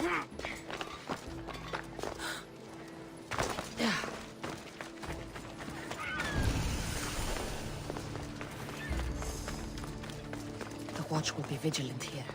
The watch will be vigilant here.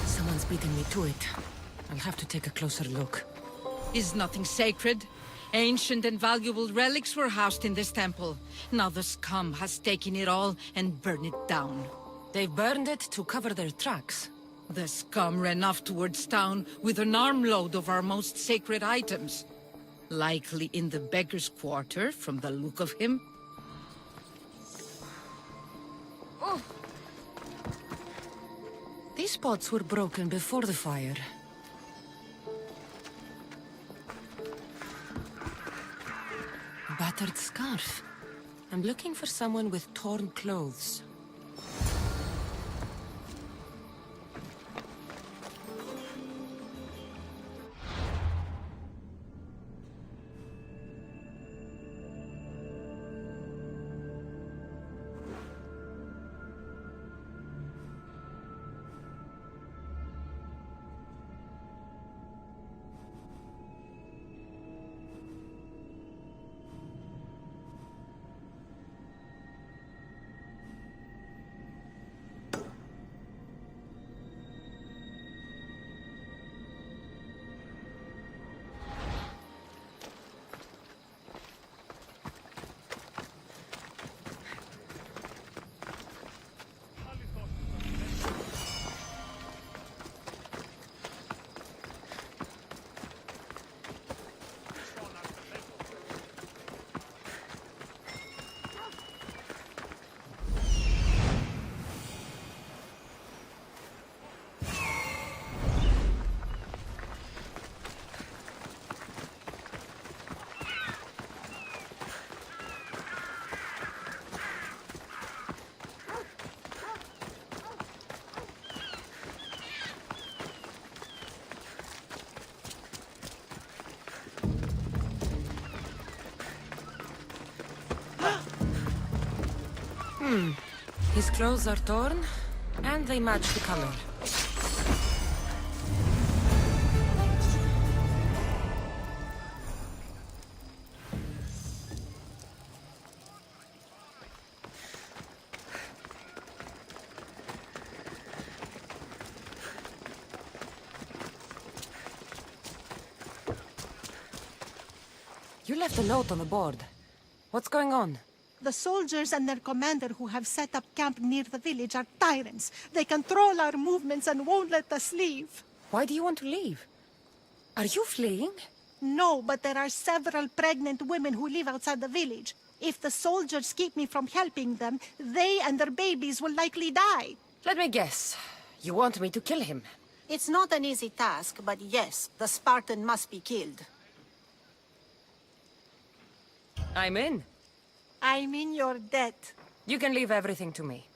Someone's beating me to it. I'll have to take a closer look. Is nothing sacred? Ancient and valuable relics were housed in this temple. Now the scum has taken it all and burned it down. They've burned it to cover their tracks. The scum ran off towards town with an armload of our most sacred items. Likely in the beggar's quarter, from the look of him. Oh. These pots were broken before the fire. A battered scarf. I'm looking for someone with torn clothes. His clothes are torn, and they match the color. You left a note on the board. What's going on? The soldiers and their commander who have set up camp near the village are tyrants. They control our movements and won't let us leave. Why do you want to leave? Are you fleeing? No, but there are several pregnant women who live outside the village. If the soldiers keep me from helping them, they and their babies will likely die. Let me guess. You want me to kill him? It's not an easy task, but yes, the Spartan must be killed. I'm in. I'm in your debt. You can leave everything to me.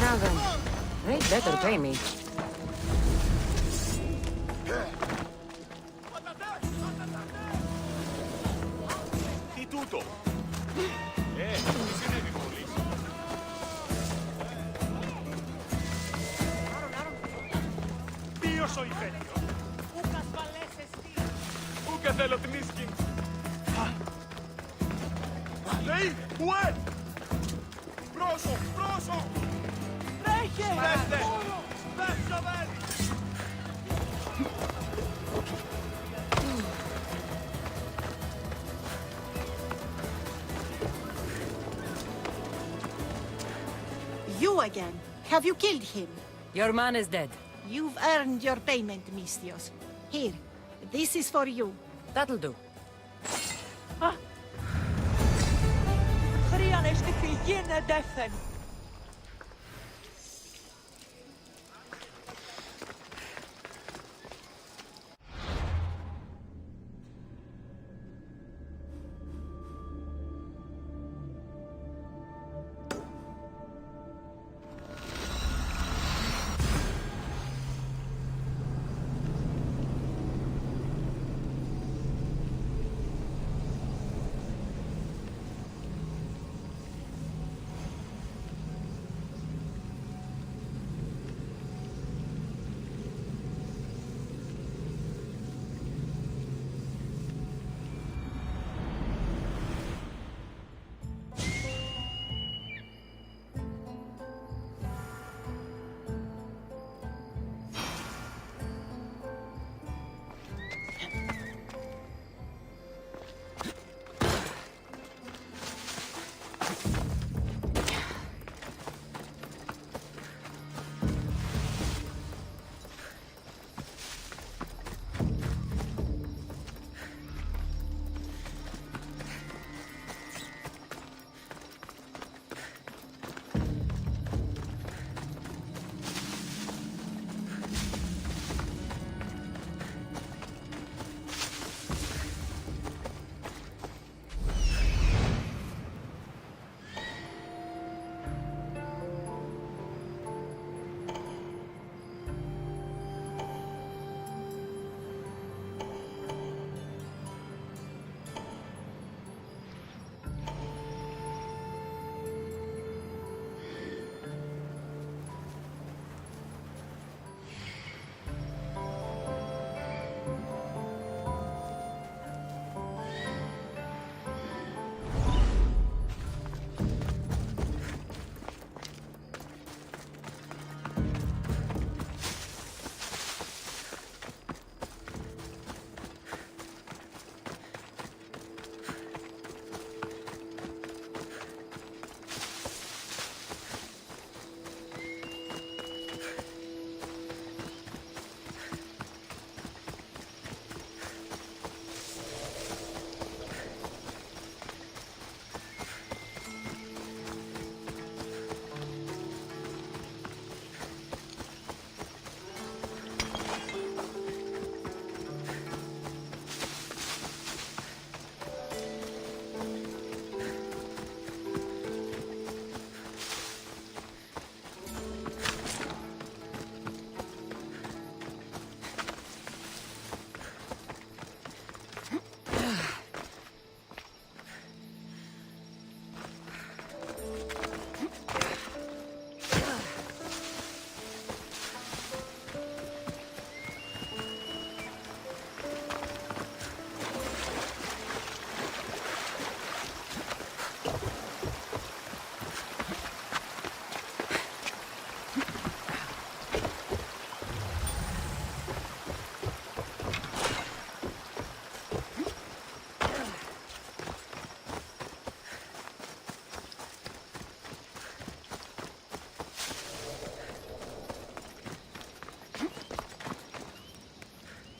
Now then, they'd better pay me. Τι τούτο! Τι συνέβη μόλις! Ποιος ο υπέτειος! Ούκα θέλω την ίσκη! Λέει, ουέ! Πρόσω, πρόσω! Τρέχε! Πέστε! Πέστε, βέλη! You again. Have you killed him? Your man is dead. You've earned your payment, Mistios. Here, this is for you. That'll do. Χρειάζεται φυγή εντεύθεν.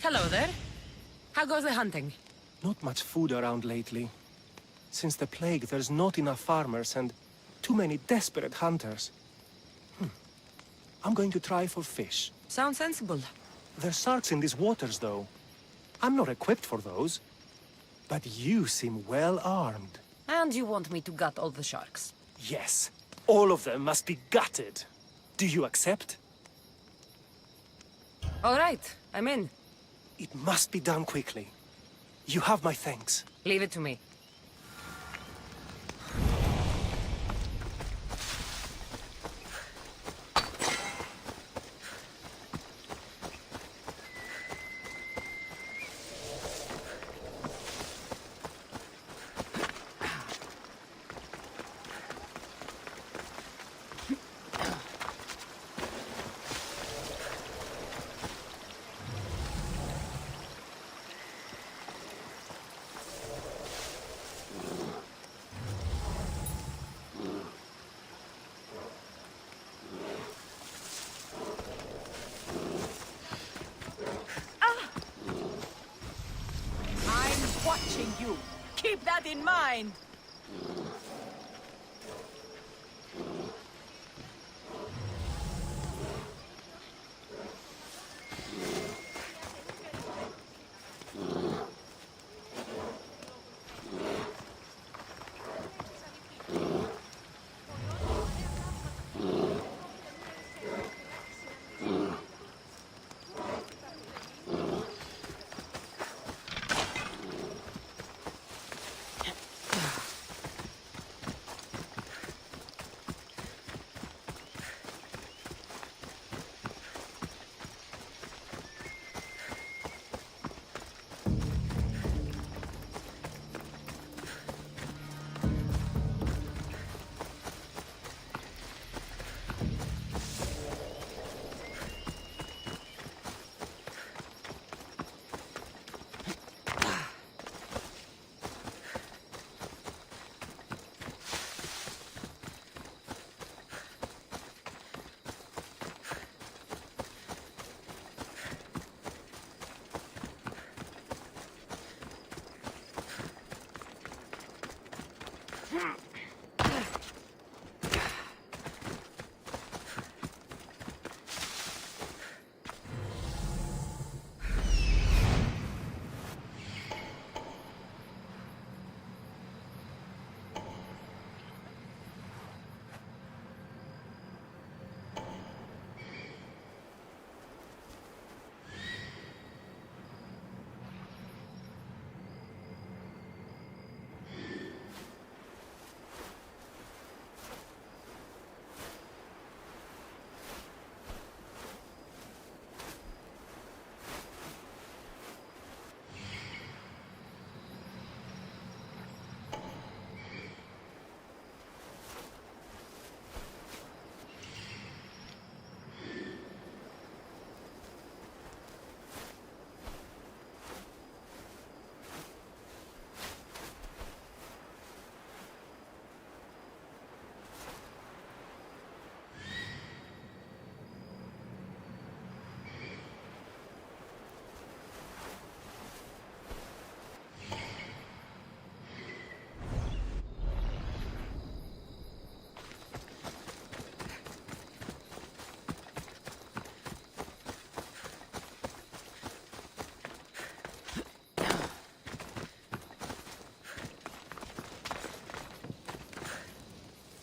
Hello there. How goes the hunting? Not much food around lately. Since the plague, there's not enough farmers and too many desperate hunters. I'm going to try for fish. Sounds sensible. There's sharks in these waters, though. I'm not equipped for those. But you seem well armed. And you want me to gut all the sharks? Yes, all of them must be gutted. Do you accept? All right, I'm in. It must be done quickly. You have my thanks. Leave it to me. I'm watching you. Keep that in mind.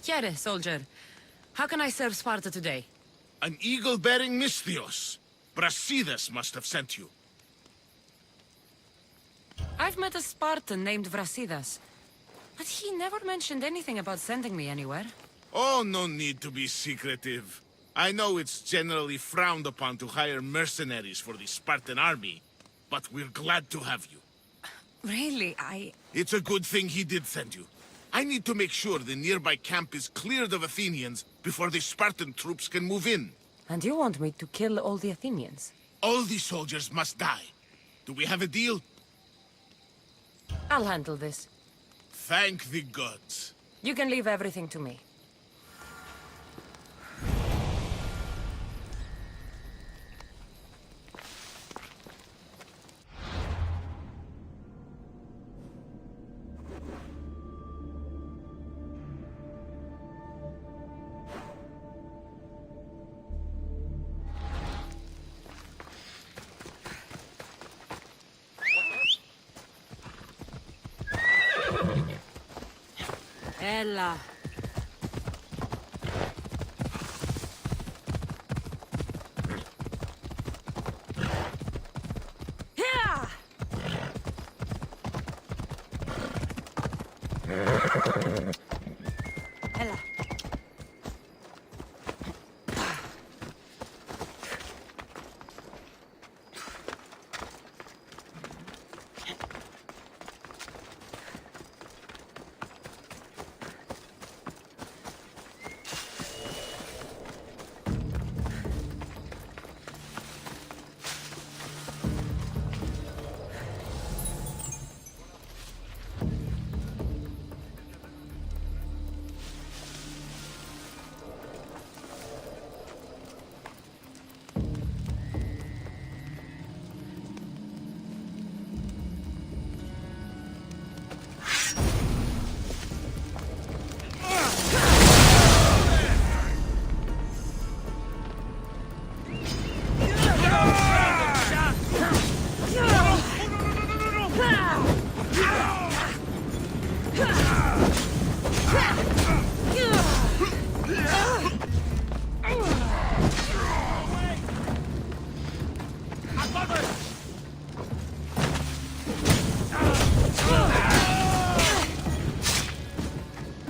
Chiere, soldier. How can I serve Sparta today? An eagle-bearing Misthios. Brasidas must have sent you. I've met a Spartan named Brasidas, but he never mentioned anything about sending me anywhere. Oh, no need to be secretive. I know it's generally frowned upon to hire mercenaries for the Spartan army, but we're glad to have you. Really, It's a good thing he did send you. I need to make sure the nearby camp is cleared of Athenians before the Spartan troops can move in. And you want me to kill all the Athenians? All the soldiers must die. Do we have a deal? I'll handle this. Thank the gods. You can leave everything to me. Ella. Ella.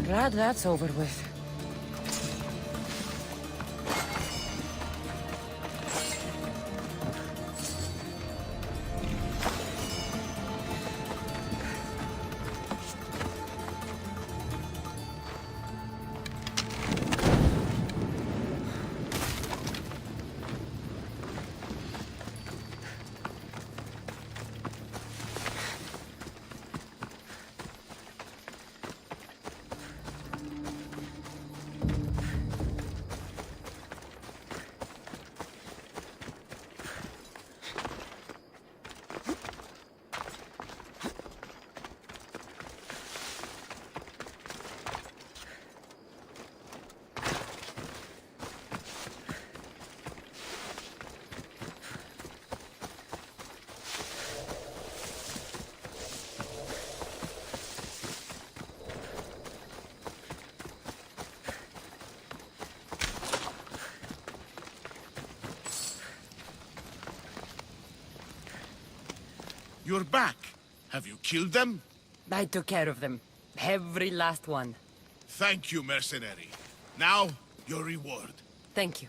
Glad that's over with. You're back. Have you killed them? I took care of them. Every last one. Thank you, mercenary. Now, your reward. Thank you.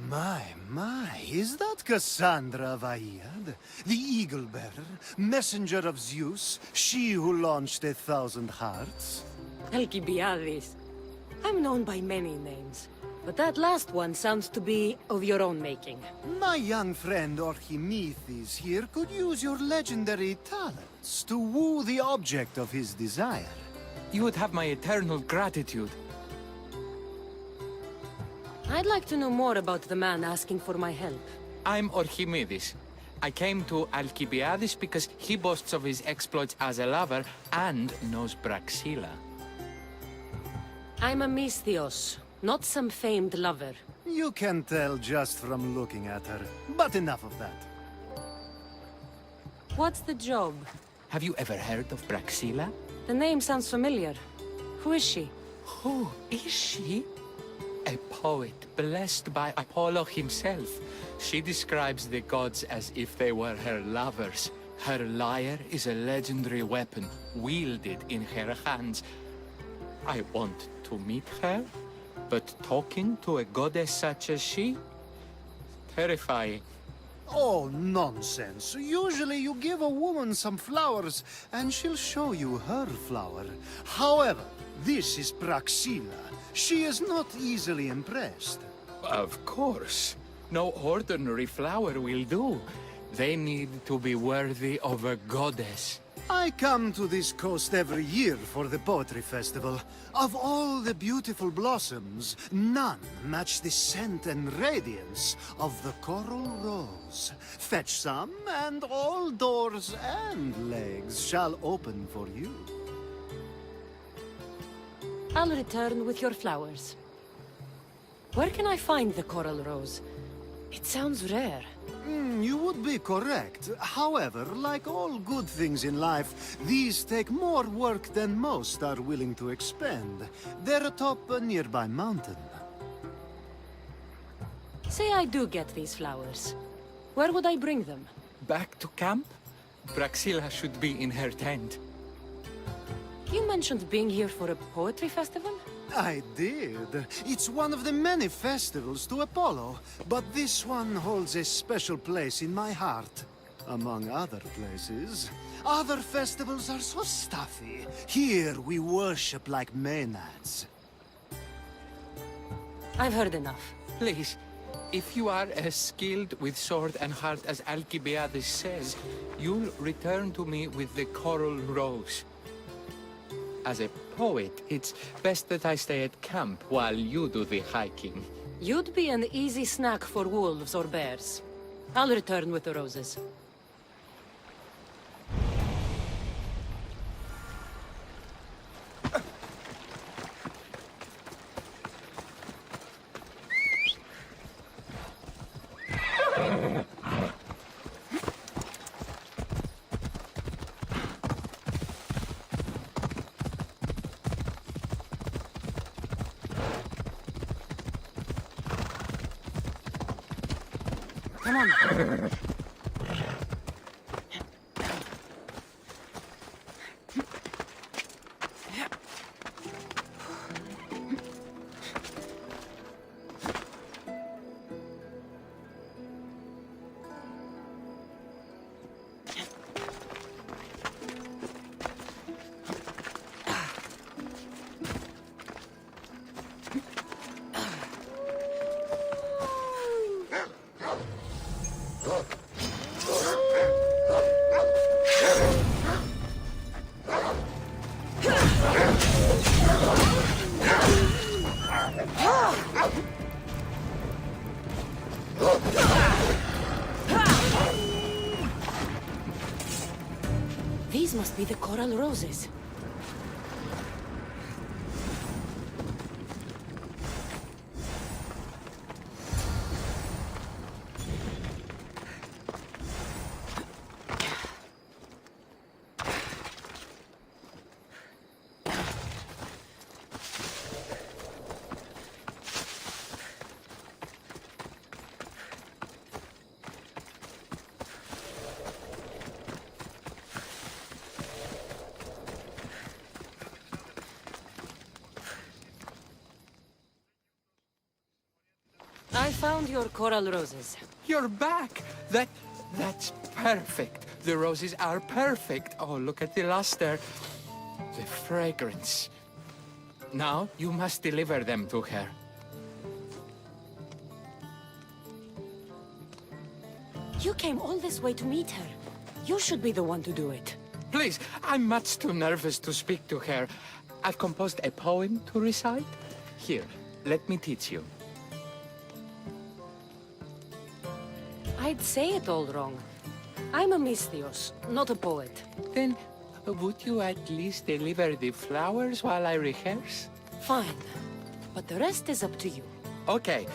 My, is that Cassandra Vaiad, the Eagle Bearer, messenger of Zeus, she who launched 1,000 hearts? Alcibiades. I'm known by many names, but that last one sounds to be of your own making. My young friend Archimedes here could use your legendary talents to woo the object of his desire. You would have my eternal gratitude. I'd like to know more about the man asking for my help. I'm Archimedes. I came to Alcibiades because he boasts of his exploits as a lover and knows Braxilla. I'm a Misthios, not some famed lover. You can tell just from looking at her, but enough of that. What's the job? Have you ever heard of Braxilla? The name sounds familiar. Who is she? Who is she? A poet blessed by Apollo himself. She describes the gods as if they were her lovers. Her lyre is a legendary weapon, wielded in her hands. I want to meet her, but talking to a goddess such as she? Terrifying. Oh, nonsense. Usually you give a woman some flowers, and she'll show you her flower. However, this is Praxilla. She is not easily impressed. Of course. No ordinary flower will do. They need to be worthy of a goddess. I come to this coast every year for the Poetry Festival. Of all the beautiful blossoms, none match the scent and radiance of the coral rose. Fetch some, and all doors and legs shall open for you. I'll return with your flowers. Where can I find the coral rose? It sounds rare. You would be correct. However, like all good things in life, these take more work than most are willing to expend. They're atop a nearby mountain. Say I do get these flowers. Where would I bring them? Back to camp? Braxilla should be in her tent. You mentioned being here for a poetry festival? I did. It's one of the many festivals to Apollo, but this one holds a special place in my heart. Among other places. Other festivals are so stuffy. Here we worship like Maenads. I've heard enough. Please, if you are as skilled with sword and heart as Alcibiades says, you'll return to me with the coral rose. As a poet, it's best that I stay at camp while you do the hiking. You'd be an easy snack for wolves or bears. I'll return with the roses. Come on. These must be the coral roses. I found your coral roses. You're back! That's perfect. The roses are perfect. Oh, look at the luster. The fragrance. Now, you must deliver them to her. You came all this way to meet her. You should be the one to do it. Please, I'm much too nervous to speak to her. I've composed a poem to recite. Here, let me teach you. I'd say it all wrong. I'm a Misthios, not a poet. Then, would you at least deliver the flowers while I rehearse? Fine. But the rest is up to you. Okay.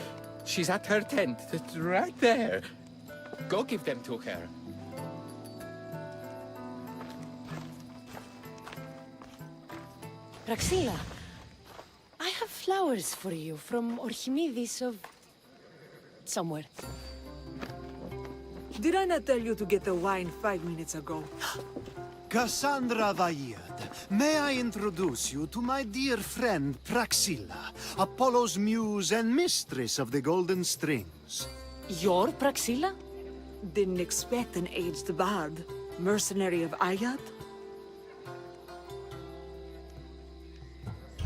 She's at her tent. It's right there. Go give them to her. Praxilla, I have flowers for you from Archimedes of... somewhere. Did I not tell you to get the wine 5 minutes ago? Cassandra Vaillard, may I introduce you to my dear friend Praxilla, Apollo's muse and mistress of the Golden Strings. You're Praxilla? Didn't expect an aged bard. Mercenary of Ayat?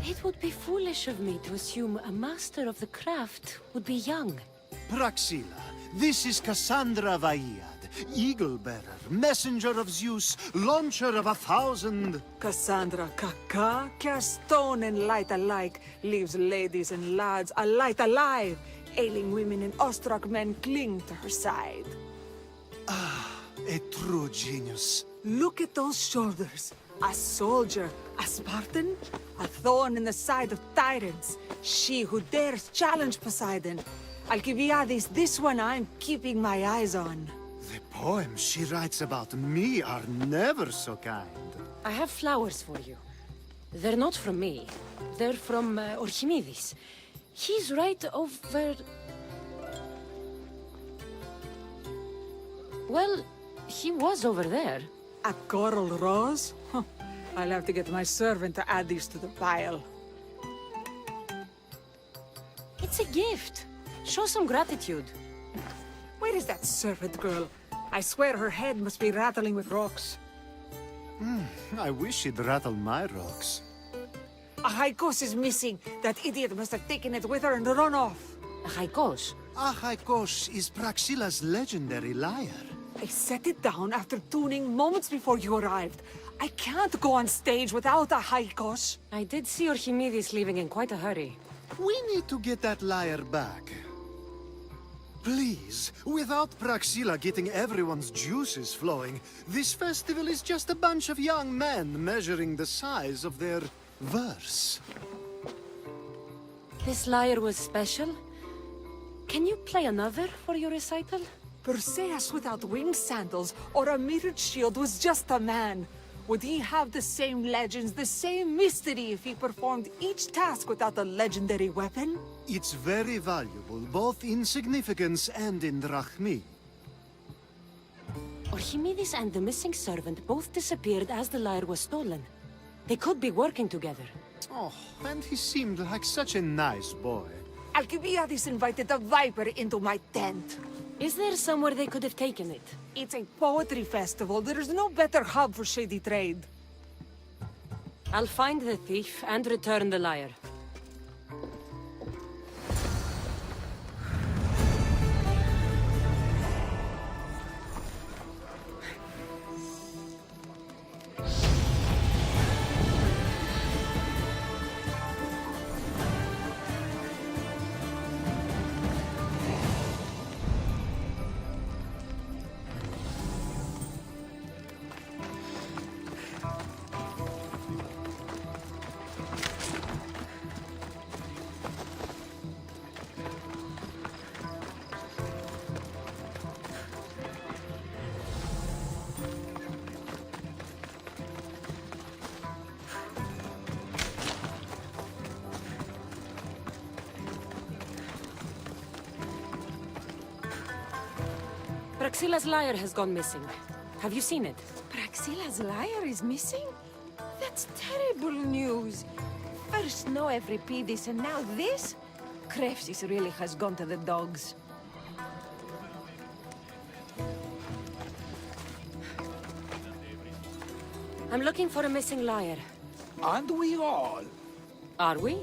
It would be foolish of me to assume a master of the craft would be young. Praxilla, this is Cassandra Vaillard, Eagle-bearer, messenger of Zeus, launcher of 1,000... Cassandra Kaka, cast stone and light alike, leaves ladies and lads alight alive. Ailing women and awestruck men cling to her side. A true genius. Look at those shoulders. A soldier, a Spartan, a thorn in the side of tyrants. She who dares challenge Poseidon. Alcibiades, this one I'm keeping my eyes on. The poems she writes about me are never so kind. I have flowers for you. They're not from me. They're from Archimedes. He's right over... Well, he was over there. A coral rose? Huh. I'll have to get my servant to add these to the pile. It's a gift. Show some gratitude. Where is that servant girl? I swear her head must be rattling with rocks. I wish she'd rattle my rocks. A Haikos is missing. That idiot must have taken it with her and run off. A Haikos. Haikos is Praxilla's legendary lyre. I set it down after tuning moments before you arrived. I can't go on stage without a Haikos. I did see Archimedes leaving in quite a hurry. We need to get that lyre back. Please, without Praxilla getting everyone's juices flowing, this festival is just a bunch of young men measuring the size of their verse. This lyre was special. Can you play another for your recital? Perseus without winged sandals or a mirrored shield was just a man. Would he have the same legends, the same mystery if he performed each task without a legendary weapon? It's very valuable, both in significance and in drachmi. Archimedes and the missing servant both disappeared as the lyre was stolen. They could be working together. Oh, and he seemed like such a nice boy. Alcibiades invited a viper into my tent. Is there somewhere they could have taken it? It's a poetry festival. There's no better hub for shady trade. I'll find the thief and return the lyre. Praxilla's lyre has gone missing. Have you seen it? Praxilla's lyre is missing? That's terrible news. First no Euripides and now this? Krefsis really has gone to the dogs. I'm looking for a missing liar. Aren't we all? Are we?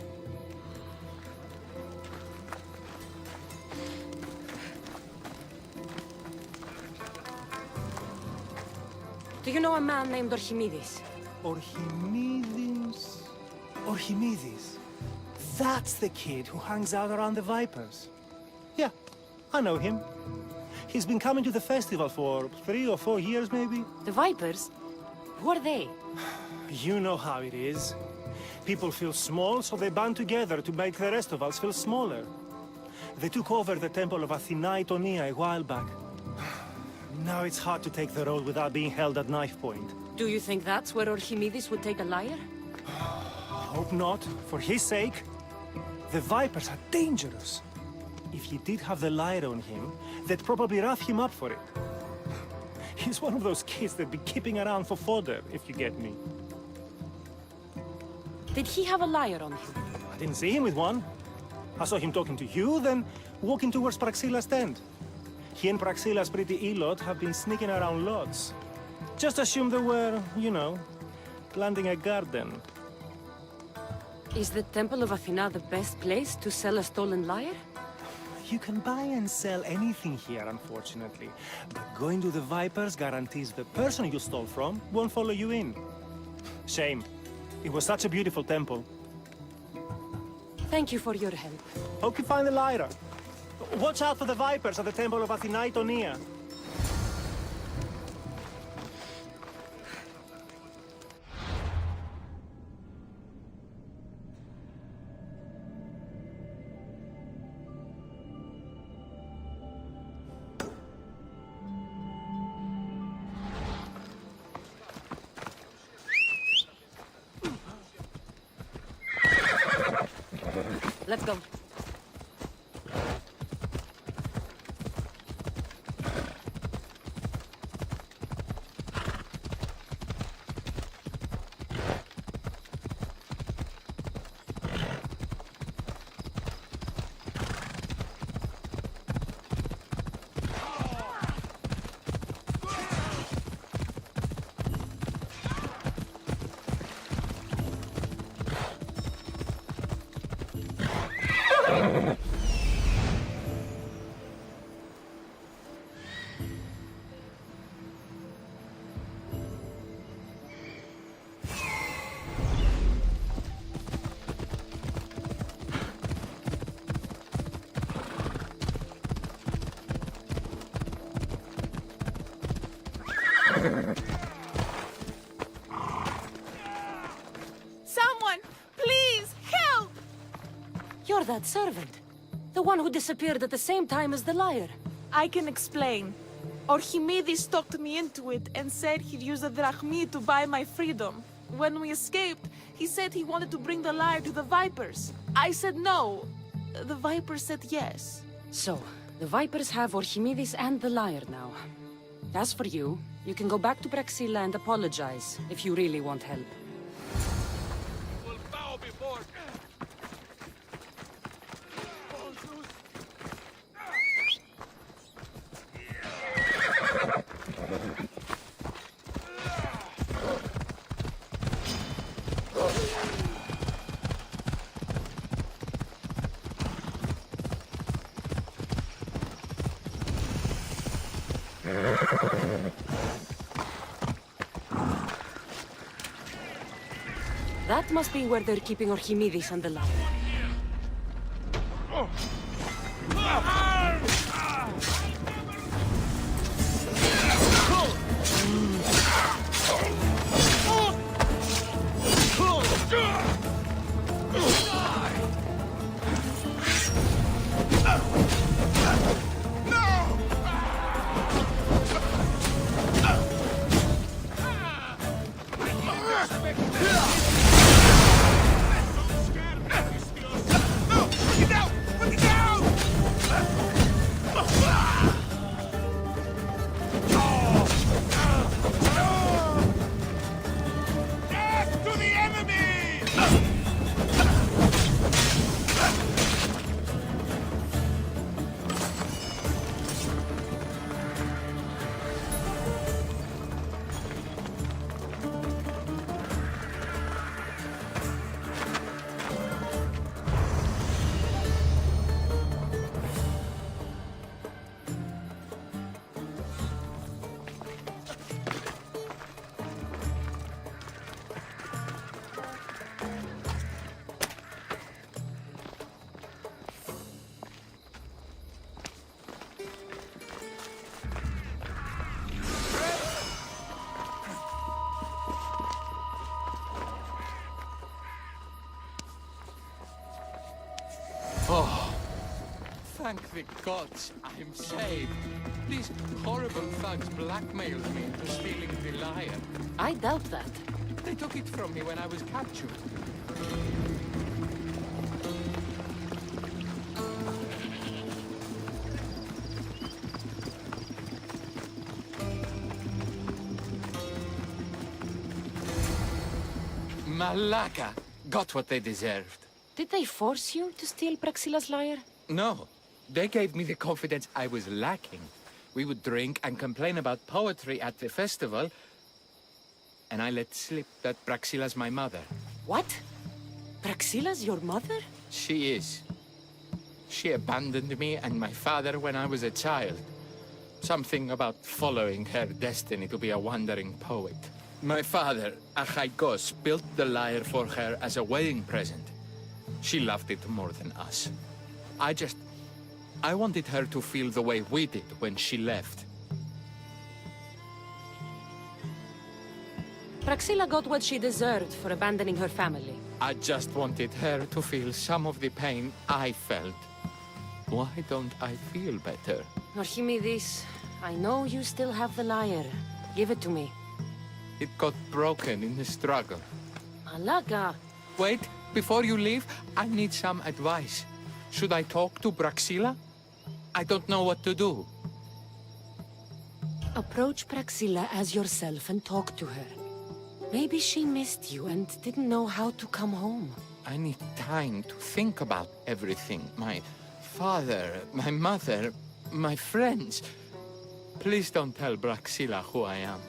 Do you know a man named Archimedes? Archimedes. Archimedes. That's the kid who hangs out around the Vipers. Yeah, I know him. He's been coming to the festival for 3 or 4 years, maybe. The Vipers? Who are they? You know how it is. People feel small, so they band together to make the rest of us feel smaller. They took over the temple of Athena Itonia a while back. Now it's hard to take the road without being held at knife point. Do you think that's where Archimedes would take a liar? Hope not. For his sake. The Vipers are dangerous. If he did have the liar on him, they'd probably rough him up for it. He's one of those kids that'd be keeping around for fodder, if you get me. Did he have a liar on him? I didn't see him with one. I saw him talking to you, then walking towards Praxilla's tent. He and Praxilla's pretty elot have been sneaking around lots. Just assume they were, you know, planting a garden. Is the Temple of Athena the best place to sell a stolen liar? You can buy and sell anything here, unfortunately. But going to the Vipers guarantees the person you stole from won't follow you in. Shame. It was such a beautiful temple. Thank you for your help. Hope you find the liar. Watch out for the Vipers at the temple of Athena Itonia. Let's go. Someone, please, help! You're that servant. The one who disappeared at the same time as the liar. I can explain. Archimedes talked me into it and said he'd use the drachmi to buy my freedom. When we escaped, he said he wanted to bring the liar to the Vipers. I said no. The Vipers said yes. So, the Vipers have Archimedes and the liar now. As for you, you can go back to Praxilla and apologize if you really want help. Will bow before. That must be where they're keeping Archimedes and the liar. No! Put it down! Put it down! the gods, I'm saved. These horrible thugs blackmailed me into stealing the lyre. I doubt that. They took it from me when I was captured. Malaka got what they deserved. Did they force you to steal Praxila's lyre? No, they gave me the confidence I was lacking. We would drink and complain about poetry at the festival, and I let slip that Praxila's my mother. What? Praxila's your mother? She is. She abandoned me and my father when I was a child. Something about following her destiny to be a wandering poet. My father, Achaikos, built the lyre for her as a wedding present. She loved it more than us. I wanted her to feel the way we did when she left. Praxila got what she deserved for abandoning her family. I just wanted her to feel some of the pain I felt. Why don't I feel better? Archimedes, I know you still have the lyre. Give it to me. It got broken in the struggle. Malaka! Wait, before you leave, I need some advice. Should I talk to Praxila? I don't know what to do. Approach Praxila as yourself and talk to her. Maybe she missed you and didn't know how to come home. I need time to think about everything. My father, my mother, my friends. Please don't tell Praxila who I am.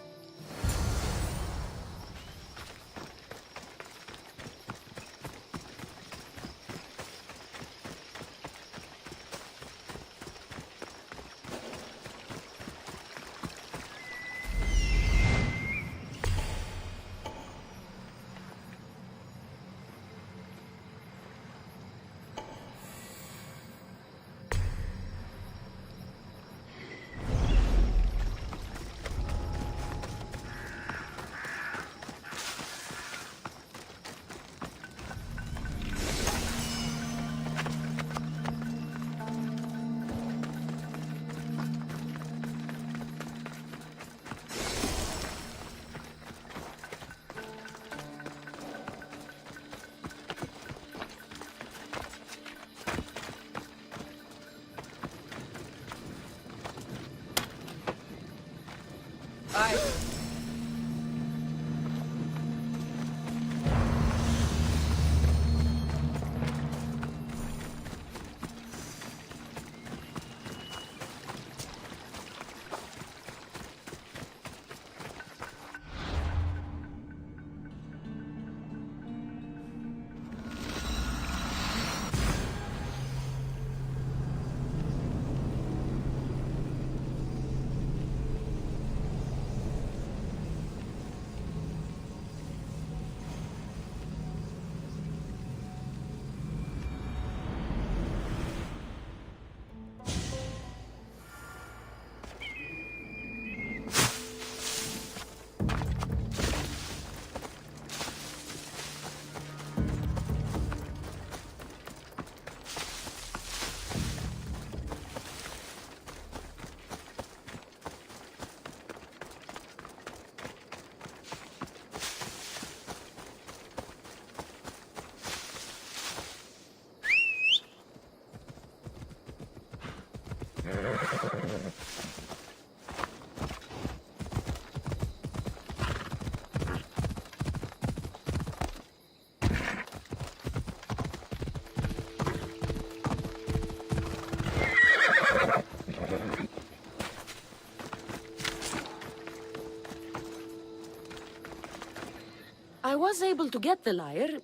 I was able to get the lyre,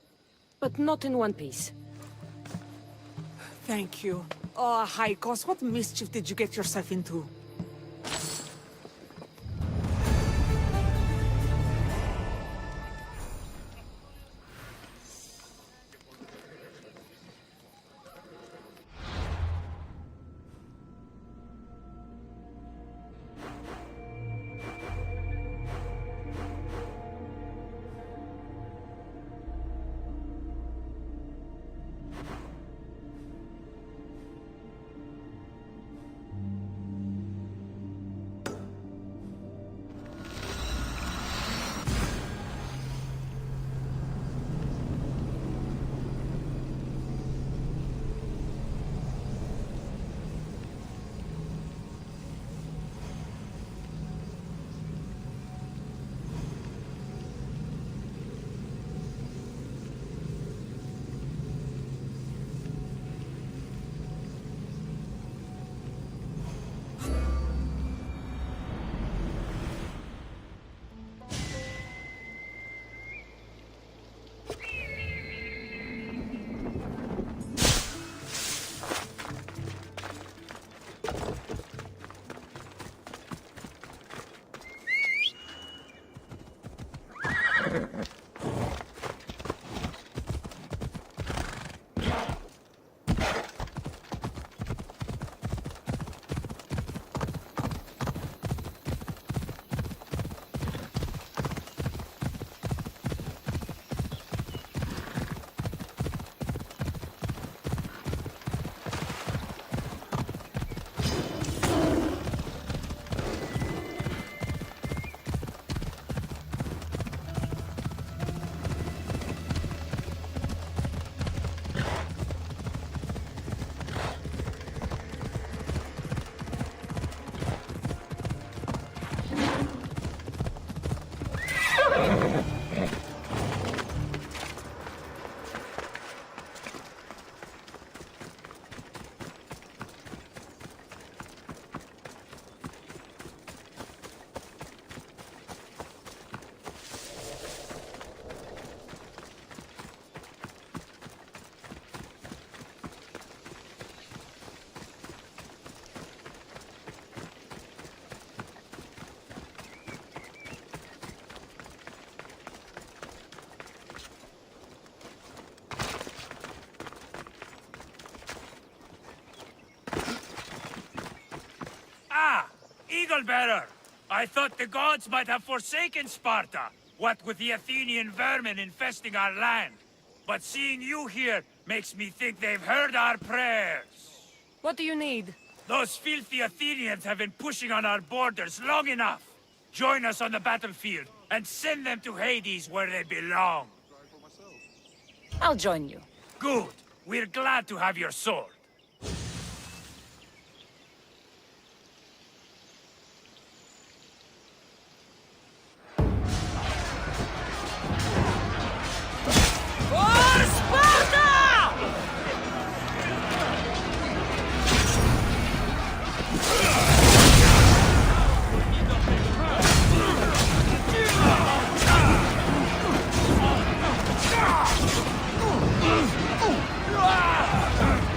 but not in one piece. Thank you. Oh, Haikos, what mischief did you get yourself into? Eagle Bearer! I thought the gods might have forsaken Sparta, what with the Athenian vermin infesting our land. But seeing you here makes me think they've heard our prayers. What do you need? Those filthy Athenians have been pushing on our borders long enough. Join us on the battlefield and send them to Hades where they belong. I'll join you. Good. We're glad to have your sword.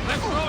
Let's go!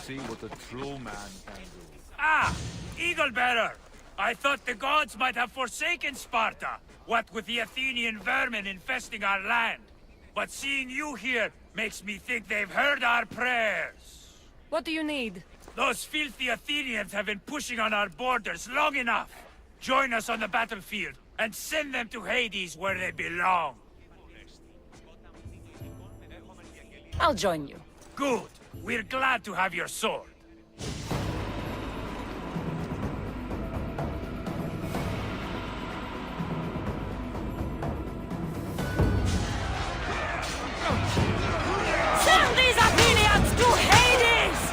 see what a true man can do. Ah! Eagle Bearer! I thought the gods might have forsaken Sparta, what with the Athenian vermin infesting our land. But seeing you here makes me think they've heard our prayers. What do you need? Those filthy Athenians have been pushing on our borders long enough. Join us on the battlefield, and send them to Hades where they belong. I'll join you. Good. We're glad to have your sword. Send these Athenians to Hades!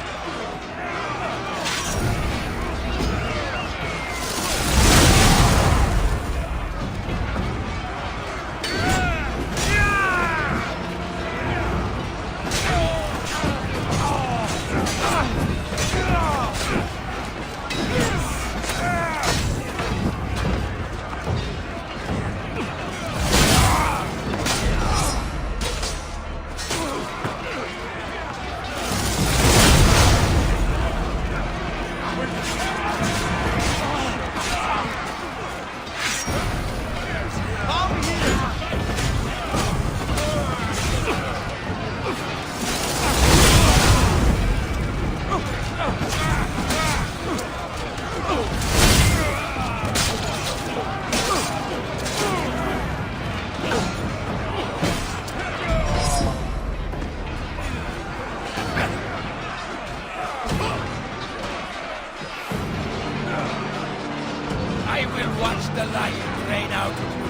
I will watch the lion rain out of you.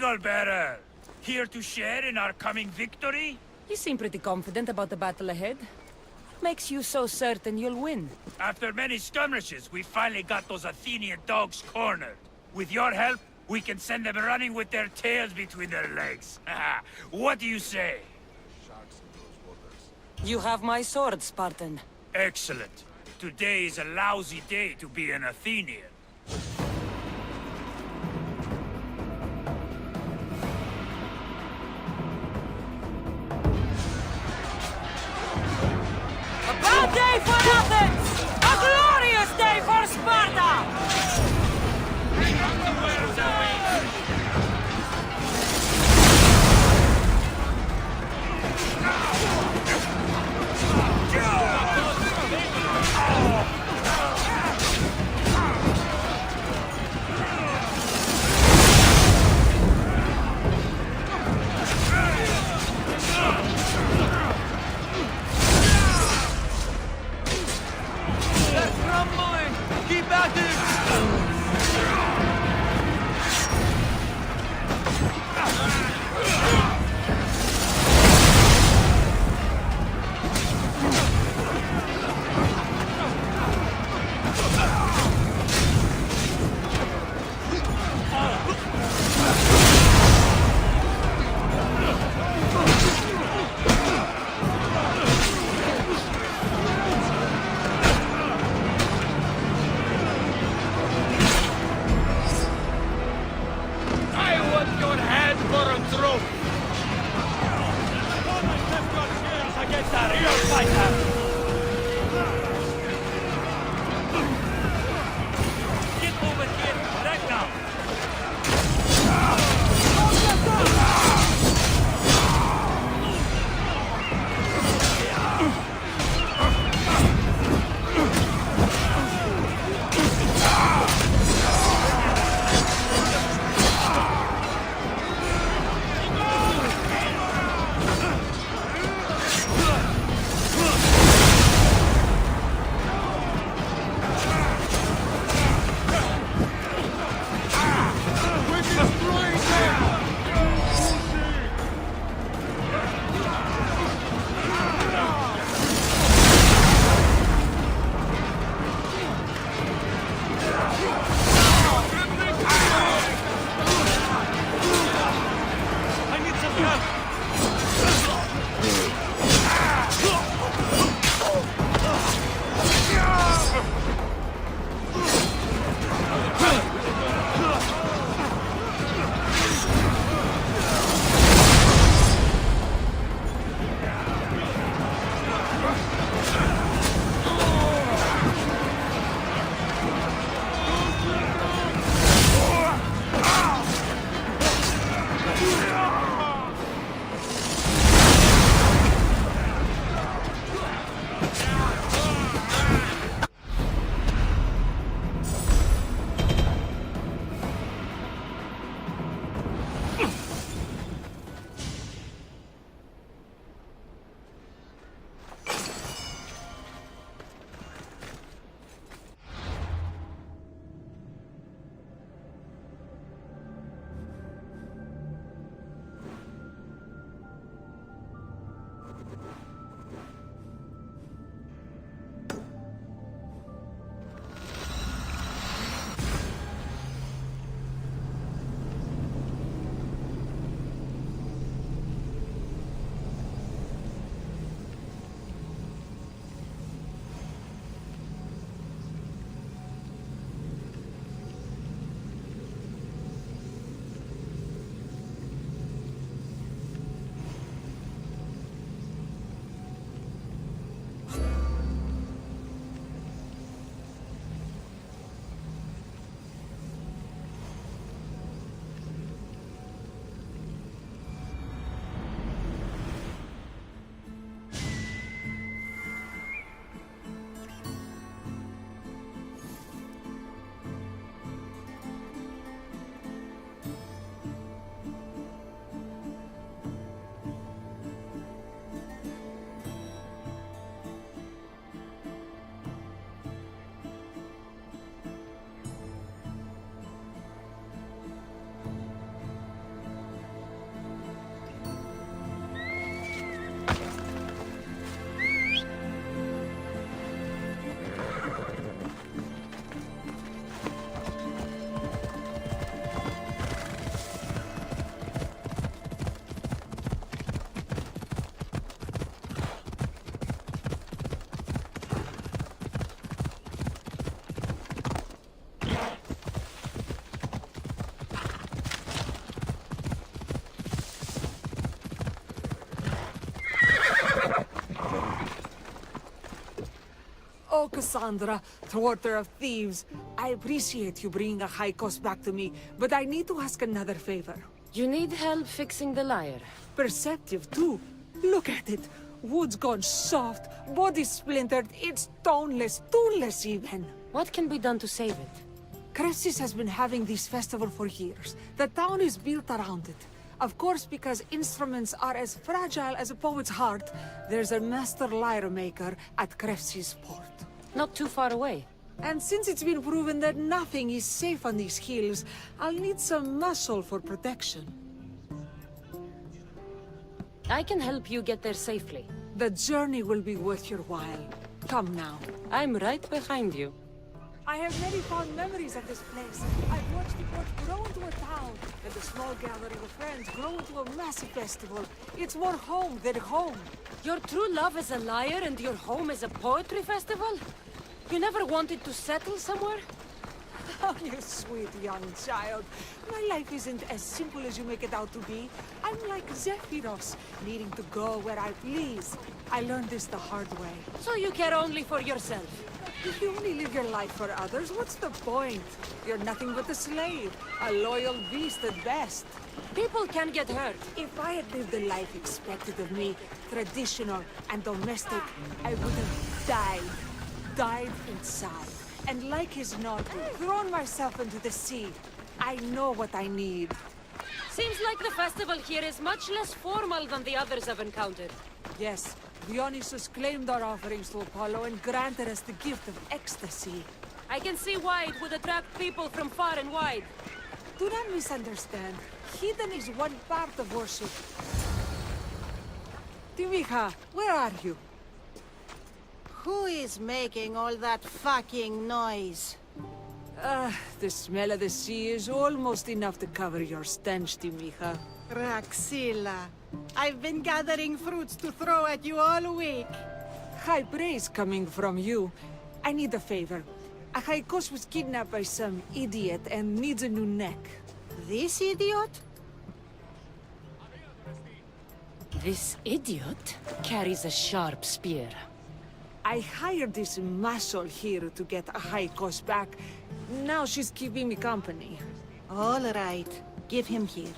Eagle-bearer! Here to share in our coming victory? You seem pretty confident about the battle ahead. Makes you so certain you'll win? After many skirmishes, we finally got those Athenian dogs cornered. With your help, we can send them running with their tails between their legs. What do you say? You have my sword, Spartan. Excellent. Today is a lousy day to be an Athenian. A bad day for Athens! A glorious day for Sparta! Cassandra, thwarter of thieves. I appreciate you bringing a high cost back to me, but I need to ask another favor. You need help fixing the lyre. Perceptive, too. Look at it. Wood's gone soft, body splintered, it's toneless, tooless even. What can be done to save it? Cressis has been having this festival for years. The town is built around it. Of course, because instruments are as fragile as a poet's heart, there's a master lyre maker at Cressis port. Not too far away. And since it's been proven that nothing is safe on these hills, I'll need some muscle for protection. I can help you get there safely. The journey will be worth your while. Come now. I'm right behind you. I have many fond memories of this place. I've watched the port grow into a town, and the small gathering of friends grow into a massive festival. It's more home than home. Your true love is a lyre and your home is a poetry festival? You never wanted to settle somewhere? Oh, you sweet young child. My life isn't as simple as you make it out to be. I'm like Zephyros, needing to go where I please. I learned this the hard way. So you care only for yourself? If you only live your life for others, what's the point? You're nothing but a slave, a loyal beast at best. People can get hurt. If I had lived the life expected of me, traditional and domestic, I would have died inside. And like his note, thrown myself into the sea. I know what I need. Seems like the festival here is much less formal than the others I've encountered. Yes, Dionysus claimed our offerings to Apollo and granted us the gift of ecstasy. I can see why it would attract people from far and wide. Do not misunderstand. Heathen is one part of worship. Timiha, where are you? Who is making all that fucking noise? The smell of the sea is almost enough to cover your stench, Timiha. Raxilla, I've been gathering fruits to throw at you all week. High praise coming from you. I need a favor. Achaikos was kidnapped by some idiot and needs a new neck. This idiot? This idiot carries a sharp spear. I hired this muscle here to get Achaikos back. Now she's keeping me company. All right, give him here.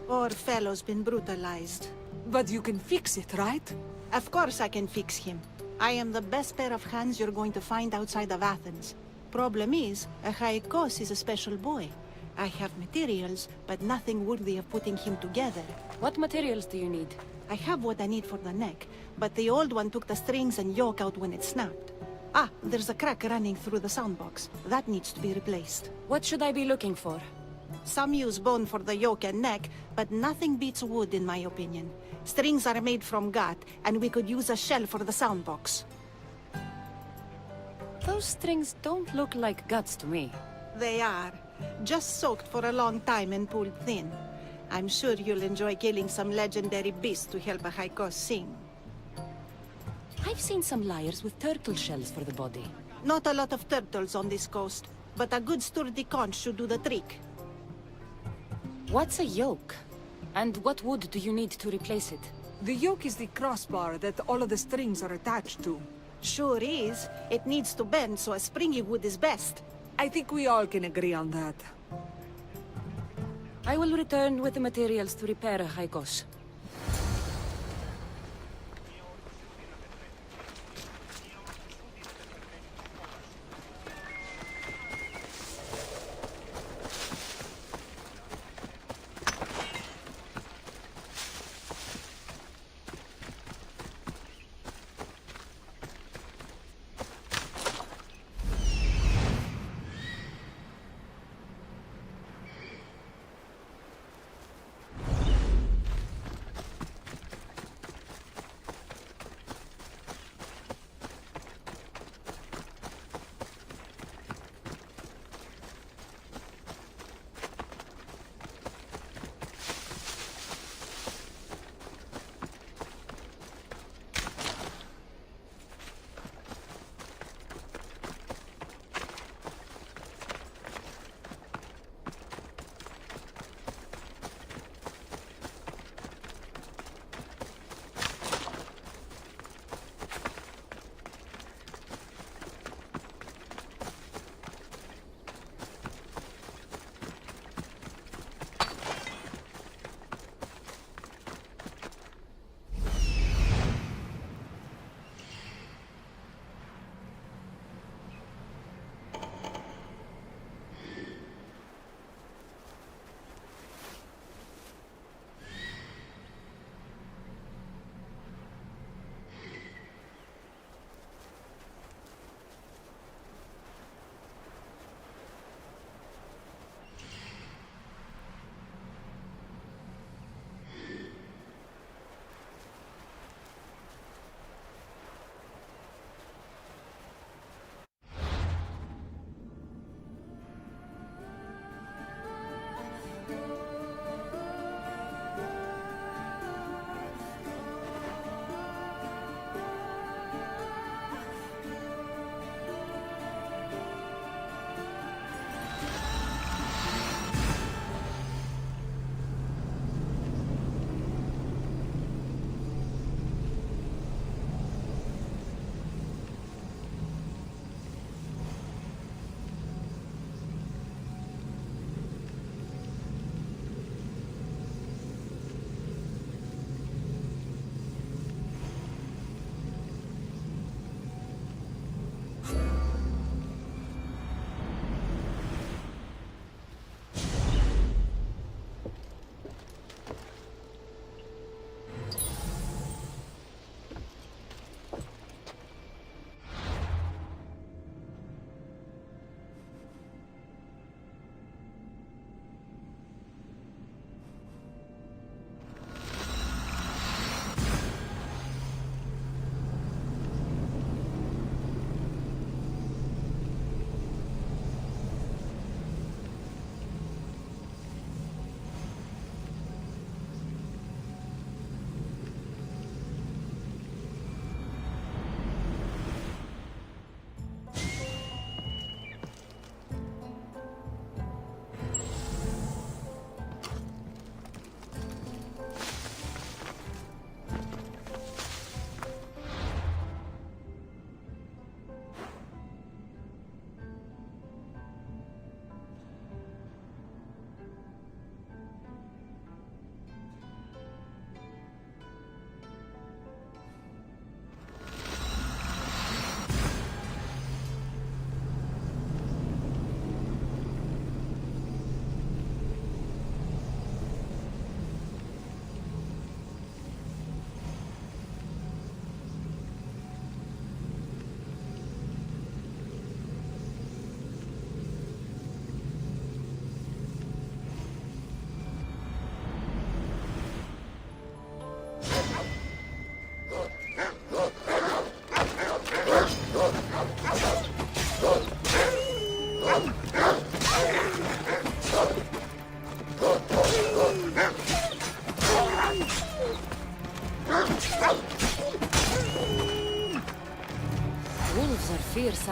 Poor fellow's been brutalized. But you can fix it, right? Of course I can fix him. I am the best pair of hands you're going to find outside of Athens. Problem is, Achaikos is a special boy. I have materials, but nothing worthy of putting him together. What materials do you need? I have what I need for the neck, but the old one took the strings and yoke out when it snapped. Ah, there's a crack running through the soundbox. That needs to be replaced. What should I be looking for? Some use bone for the yoke and neck, but nothing beats wood in my opinion. Strings are made from gut, and we could use a shell for the soundbox. Those strings don't look like guts to me. They are. Just soaked for a long time and pulled thin. I'm sure you'll enjoy killing some legendary beasts to help Achaikos sing. I've seen some lyres with turtle shells for the body. Not a lot of turtles on this coast, but a good sturdy conch should do the trick. What's a yoke? And what wood do you need to replace it? The yoke is the crossbar that all of the strings are attached to. Sure is. It needs to bend, so a springy wood is best. I think we all can agree on that. I will return with the materials to repair Achaikos.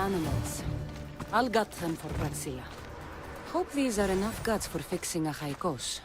animals. I'll gut them for Praxilla. Hope these are enough guts for fixing a Haikos.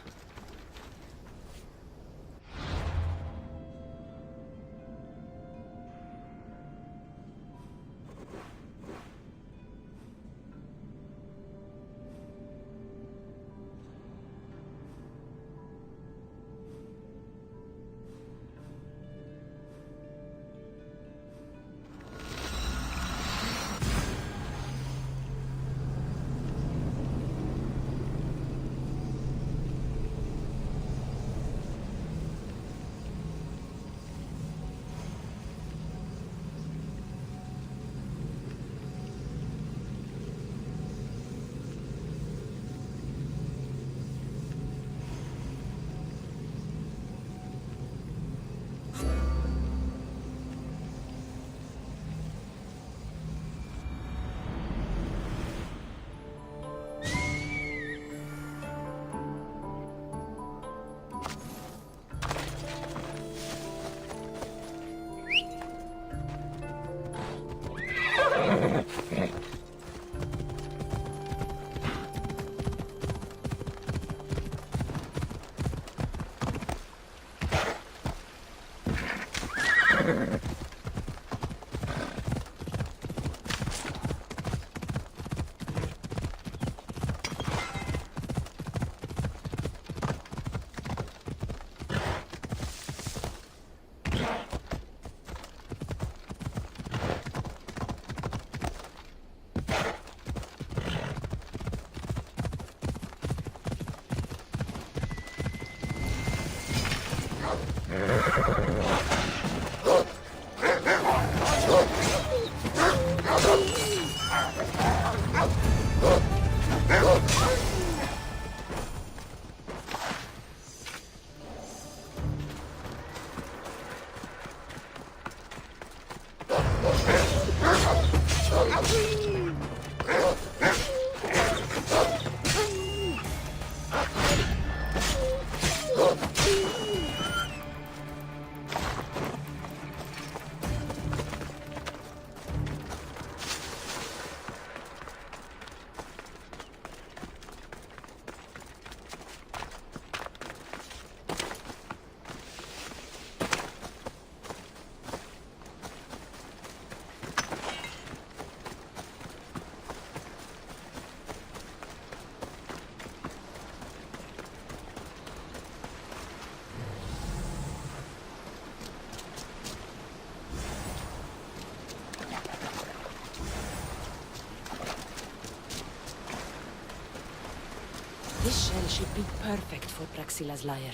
This shell should be perfect for Praxilla's lyre.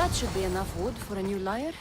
That should be enough wood for a new lyre.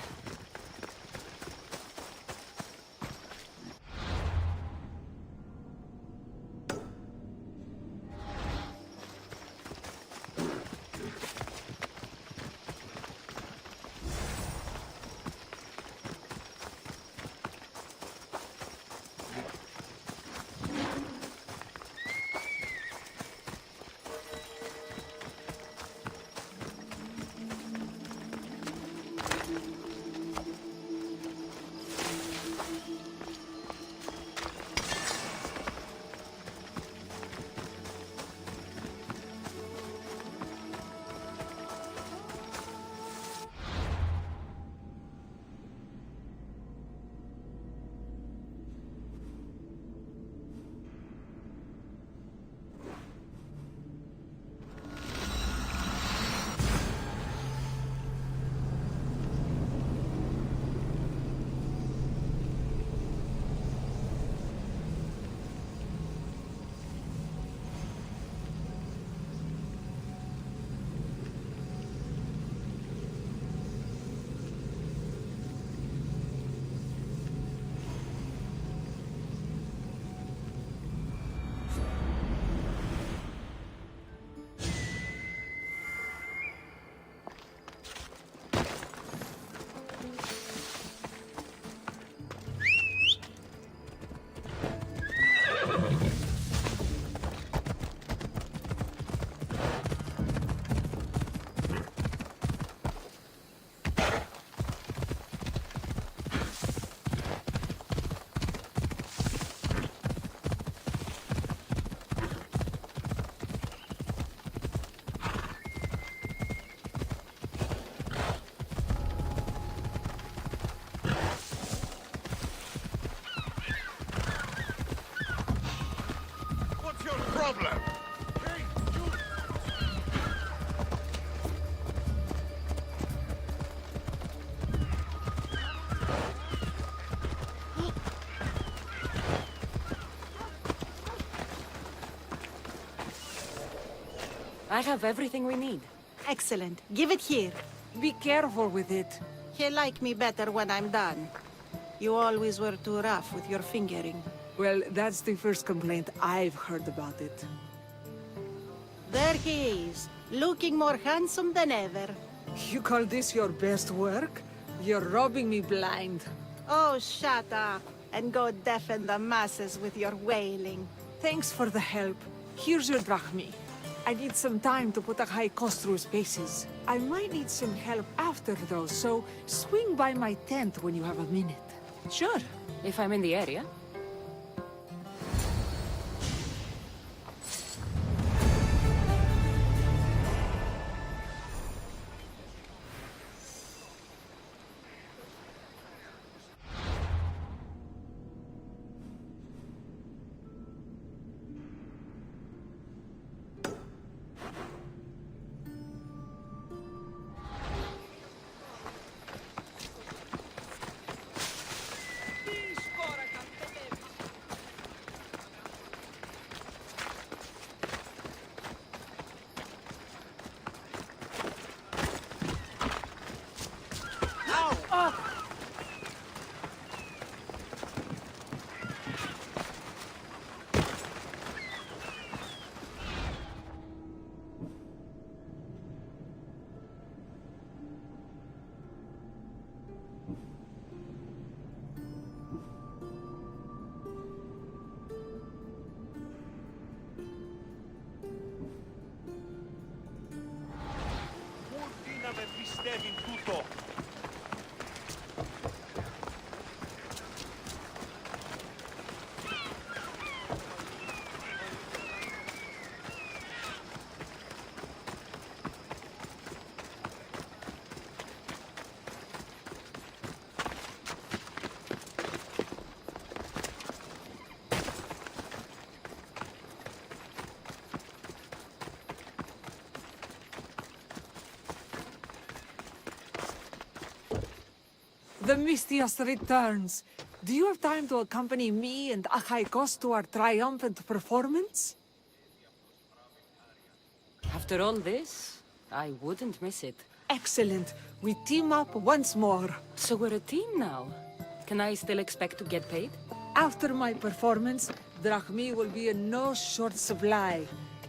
Problem. I have everything we need. Excellent. Give it here. Be careful with it. He'll like me better when I'm done. You always were too rough with your fingering. Well, that's the first complaint I've heard about it. There he is, looking more handsome than ever. You call this your best work? You're robbing me blind. Oh, shut up, and go deafen the masses with your wailing. Thanks for the help. Here's your drachmi. I need some time to put a high cost through his paces. I might need some help after, though, so swing by my tent when you have a minute. Sure, if I'm in the area. The Mistios returns. Do you have time to accompany me and Achaikos to our triumphant performance? After all this, I wouldn't miss it. Excellent. We team up once more. So we're a team now. Can I still expect to get paid? After my performance, drachmi will be in no short supply.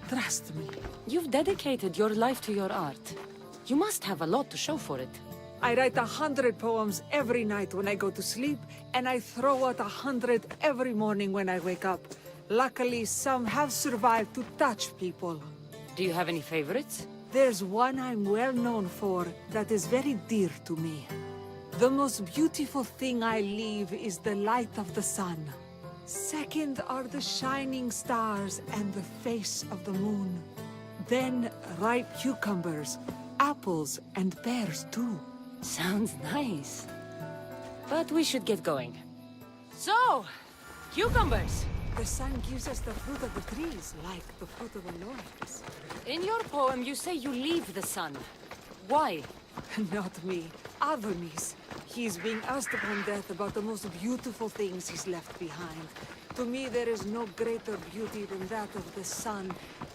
Trust me. You've dedicated your life to your art. You must have a lot to show for it. I write 100 poems every night when I go to sleep, and I throw out 100 every morning when I wake up. Luckily, some have survived to touch people. Do you have any favorites? There's one I'm well known for that is very dear to me. The most beautiful thing I leave is the light of the sun. Second are the shining stars and the face of the moon. Then ripe cucumbers, apples, and pears too. Sounds nice. But we should get going. So, cucumbers! The sun gives us the fruit of the trees, like the fruit of the loins. In your poem, you say you leave the sun. Why? Not me. AVerMedia. He's being asked upon death about the most beautiful things he's left behind. To me, there is no greater beauty than that of the sun,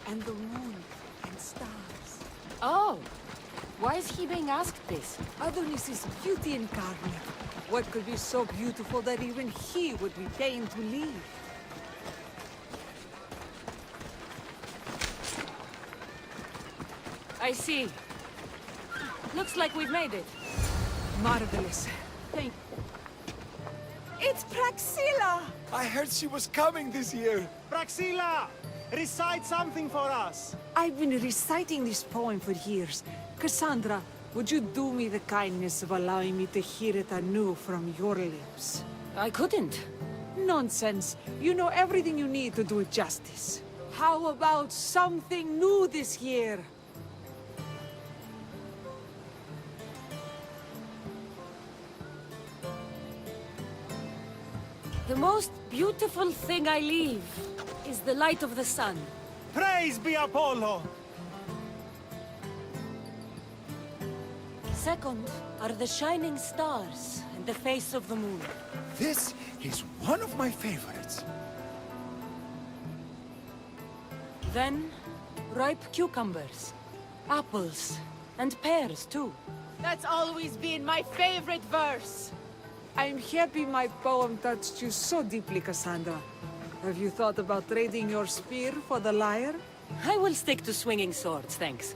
and the moon, and stars. Oh! Why is he being asked this? Adonis is beauty incarnate. What could be so beautiful that even he would be pained to leave? I see. Looks like we've made it. Marvelous. Thank... It's Praxilla! I heard she was coming this year. Praxilla! Recite something for us! I've been reciting this poem for years. Cassandra, would you do me the kindness of allowing me to hear it anew from your lips? I couldn't. Nonsense. You know everything you need to do it justice. How about something new this year? The most beautiful thing I leave is the light of the sun. Praise be Apollo! Second are the shining stars and the face of the moon. This is one of my favorites. Then, ripe cucumbers, apples, and pears too. That's always been my favorite verse. I'm happy my poem touched you so deeply, Cassandra. Have you thought about trading your spear for the lyre? I will stick to swinging swords, thanks.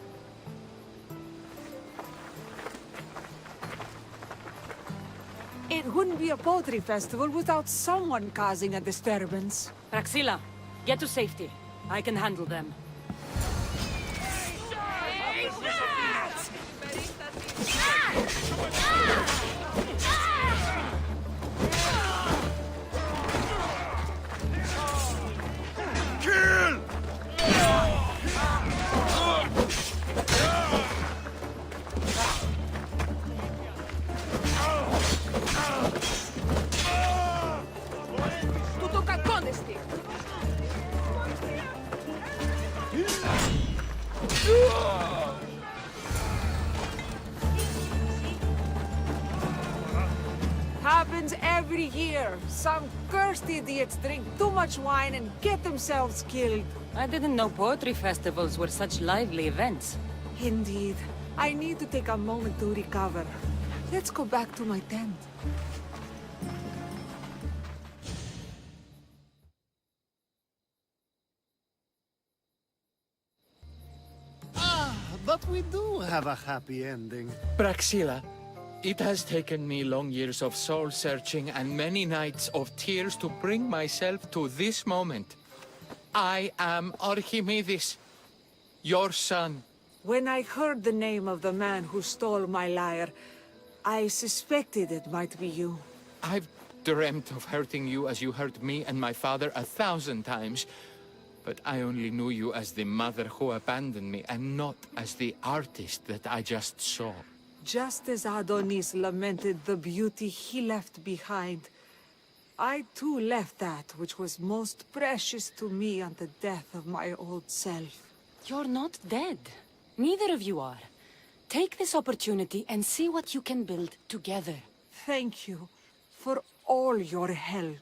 It wouldn't be a poetry festival without someone causing a disturbance. Praxilla, get to safety. I can handle them. Kill! Tutto cacconesti! Happens every year. Some cursed idiots drink too much wine and get themselves killed. I didn't know poetry festivals were such lively events. Indeed. I need to take a moment to recover. Let's go back to my tent. But we do have a happy ending. Praxilla, it has taken me long years of soul-searching and many nights of tears to bring myself to this moment. I am Archimedes, your son. When I heard the name of the man who stole my lyre, I suspected it might be you. I've dreamt of hurting you as you hurt me and my father 1,000 times. But I only knew you as the mother who abandoned me, and not as the artist that I just saw. Just as Adonis lamented the beauty he left behind, I too left that which was most precious to me on the death of my old self. You're not dead. Neither of you are. Take this opportunity and see what you can build together. Thank you for all your help.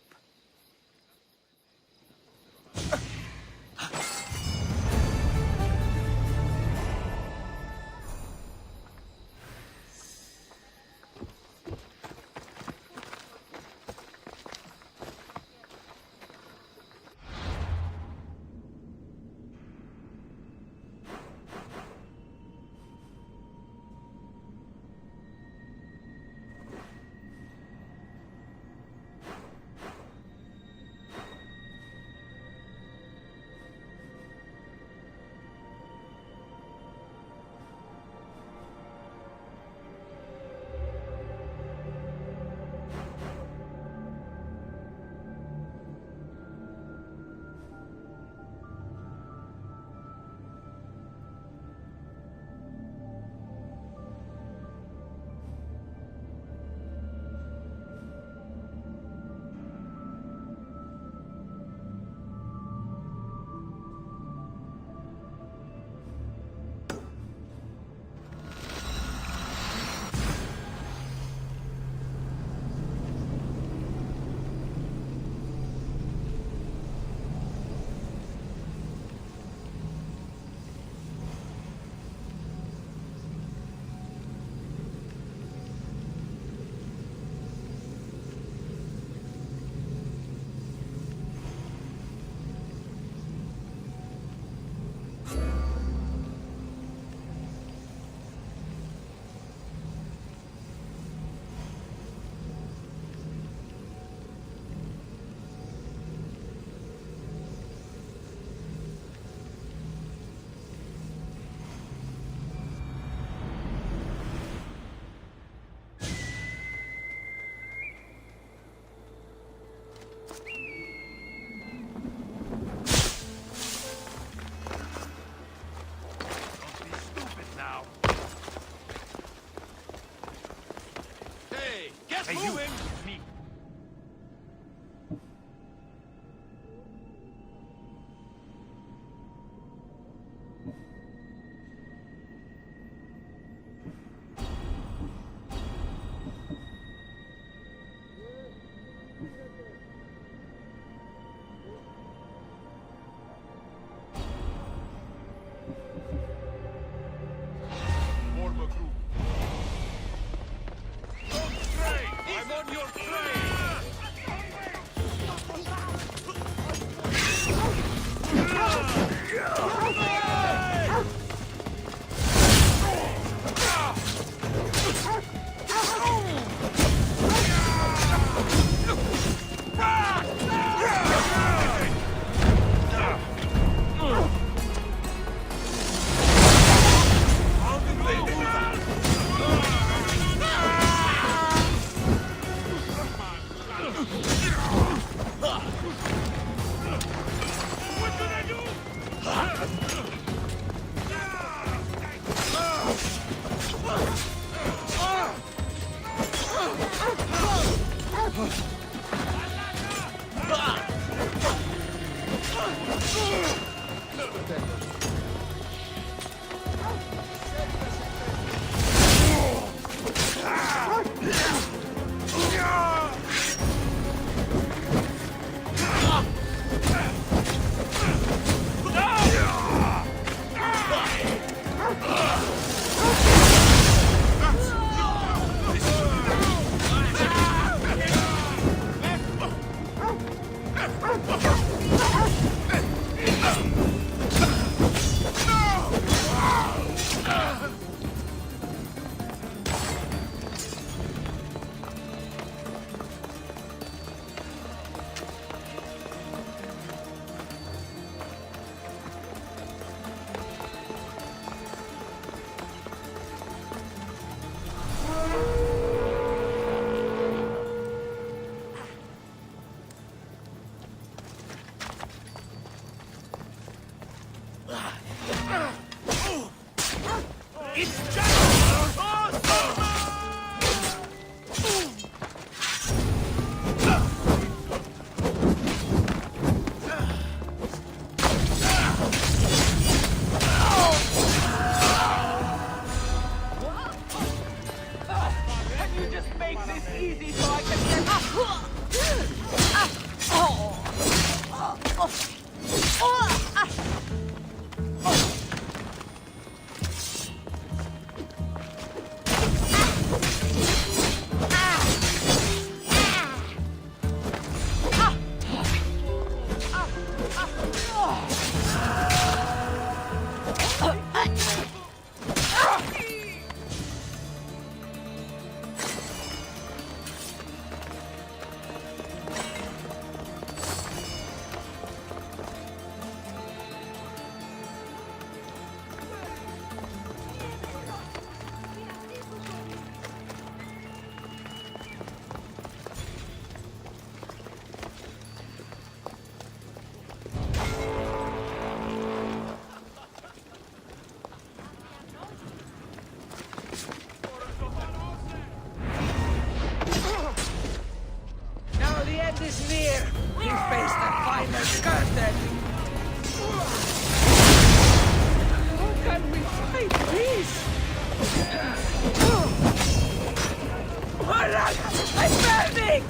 Now the end is near. We face the final curtain. How can we fight this? I'm burning!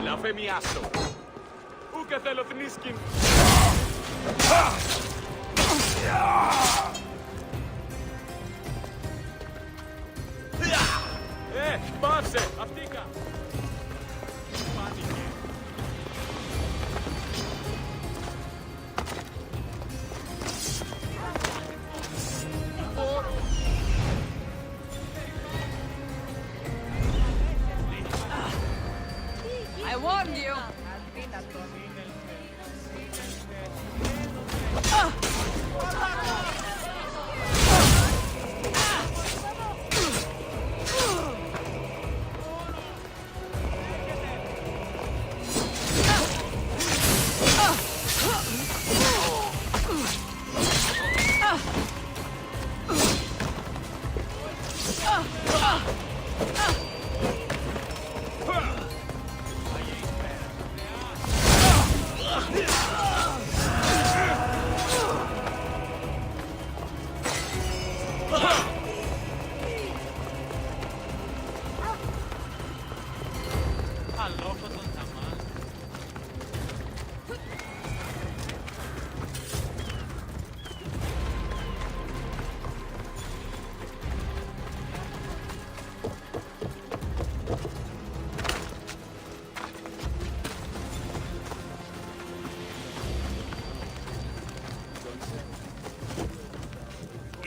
La fe mi asso. Uke θέλω θνίσκην. Πάψε, αυτήκα. Πάνηκε. I warned you.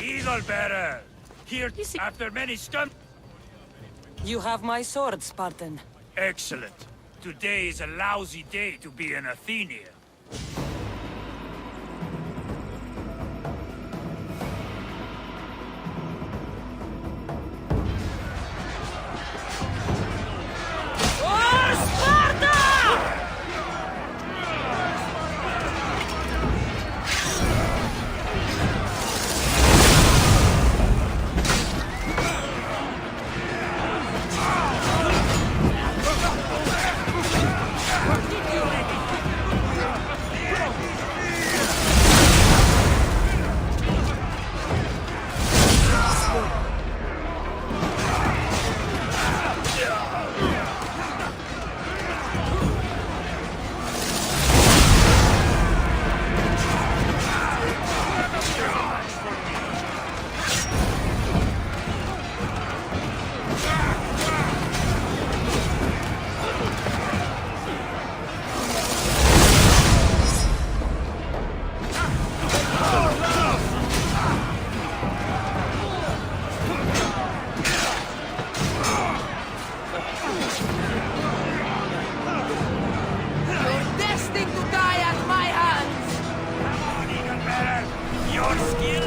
Eagle bearer! Here after many You have my sword, Spartan. Excellent. Today is a lousy day to be an Athenian. your skill